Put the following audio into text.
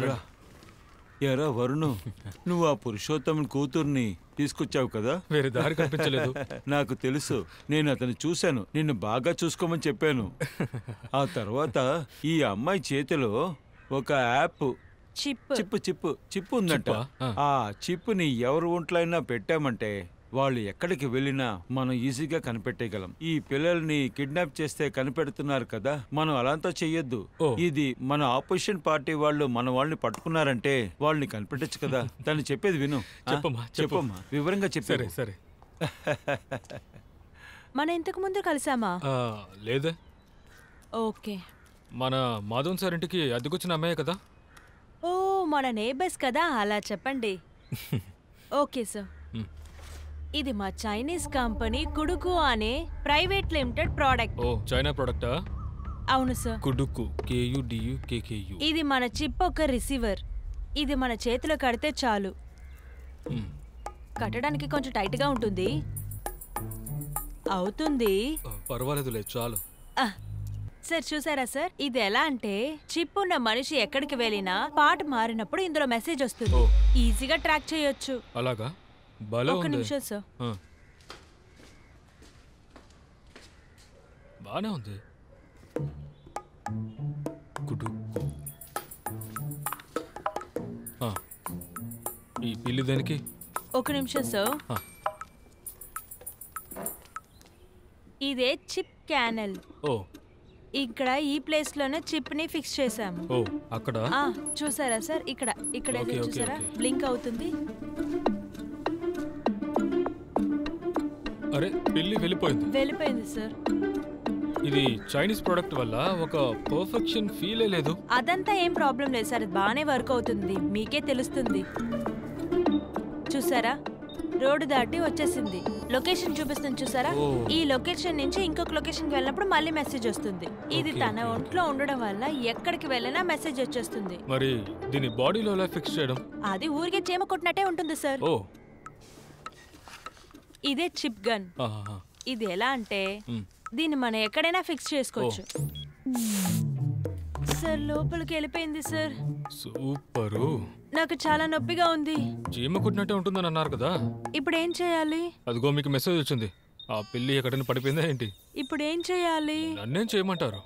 రా. ఎరా వరుణు, నువ్వు ఆ పురుషోత్తముని కూతుర్ని తీసుకొచ్చావు కదా? వేరే దారి కనిపించలేదు. నాకు తెలుసు, నేను అతను చూశాను. నిన్ను బాగా చూసుకోమని చెప్పాను. ఆ తర్వాత ఈ అమ్మాయి చేతిలో ఒక యాప్ చిప్పు ఉందంట. ఆ చిప్పుని ఎవరు ఒంట్లైనా పెట్టామంటే వాళ్ళు ఎక్కడికి వెళ్ళినా మనం ఈజీగా కనిపెట్టేయగలం. ఈ పిల్లల్ని కిడ్నాప్ చేస్తే కనిపెడుతున్నారు కదా, మనం అలాంతా చెయ్యొద్దు. ఇది మన ఆపోజిషన్ పార్టీ వాళ్ళు మన వాళ్ళని పట్టుకున్నారంటే వాళ్ళని కనిపెట్టచ్చు కదా. తను చెప్పేది విను. చెప్పమ్మా, వివరంగా చెప్పారు. సరే. మన ఇంతకు ముందు కలిసామా? లేదే. ఓకే. మన మాధవన్ సార్ ఇంటికి అద్దెకొచ్చిన అమ్మాయే కదా? ఓ, మన నేబర్స్ కదా, అలా చెప్పండి. Okay sir. ఇది మా చైనీస్ కంపెనీ కుడుకు అనే ప్రైవేట్ లిమిటెడ్ ప్రోడక్ట్. ఓ, చైనా ప్రోడక్టా? అవును సార్. కుడుకు, KUDUKKU. ఇది మన చిప్ ఒక రిసీవర్. ఇది మన చేతిలో కడితే చాలు. కట్టడానికి కొంచెం టైట్ గా ఉంటుంది. అవుతుంది. పర్వాలేదులే, చాలు. సార్ చూసారా సార్, ఇది ఎలా అంటే చిప్ ఉన్న మనిషి ఎక్కడికి వెళ్ళినా పార్ట్ మారినప్పుడు ఇందులో మెసేజ్ వస్తుంది. ఈజీగా ట్రాక్ చేయొచ్చు. అలాగా? ఒక నిమిషం సార్. బానే ఉంది. ఈ పిల్లి దానికి ఒక నిమిషం సార్. ఇదే చిప్ క్యానల్. ఇక్కడ ఈ ప్లేస్ లోనే చిప్ ని ఫిక్స్ చేసాము. అక్కడ చూసారా సార్, ఇక్కడ చూసారా బ్లింక్ అవుతుంది. అరే, పిల్లి వెళ్ళిపోయింది సార్. ఇది చైనీస్ ప్రోడక్ట్ వల్ల ఒక పర్ఫెక్షన్ ఫీల్ లేదు. అదంతా ఏం ప్రాబ్లం లేదు సార్, బానే వర్క్ అవుతుంది, మీకే తెలుస్తుంది. చూసారా, రోడ్డు దాటి వచ్చేసింది. లొకేషన్ చూపిస్తుంది చూసారా. ఈ లొకేషన్ నుంచి ఇంకొక లొకేషన్ కి వెళ్ళినప్పుడు మళ్ళీ మెసేజ్ వస్తుంది. ఇది తన ఒంట్లో ఉండడం వల్ల ఎక్కడికి వెళ్ళినా మెసేజ్ వచ్చేస్తుంది. మరి దీని బాడీలో ఎలా ఫిక్స్ చేయడం? అది ఊరికే చీమ కొట్టినట్టే ఉంటుంది సార్. ఇదే చిప్ గన్. ఇది ఎలా అంటే దీన్ని మనం ఎక్కడైనా ఫిక్స్ చేసుకోవచ్చు. సార్ లోపలికి వెళ్ళిపోయింది సార్. సూపరు. నాకు చాలా నొప్పిగా ఉంది. చీమ కుట్టినట్టే ఉంటుందని అన్నారు కదా. ఇప్పుడు ఏం చేయాలి? అదిగో మీకు మెసేజ్ వచ్చింది. ఆ పిల్లి ఎక్కడైనా పడిపోయిందా ఏంటి? ఇప్పుడు ఏం చేయాలి? నన్నేం చేయమంటారు?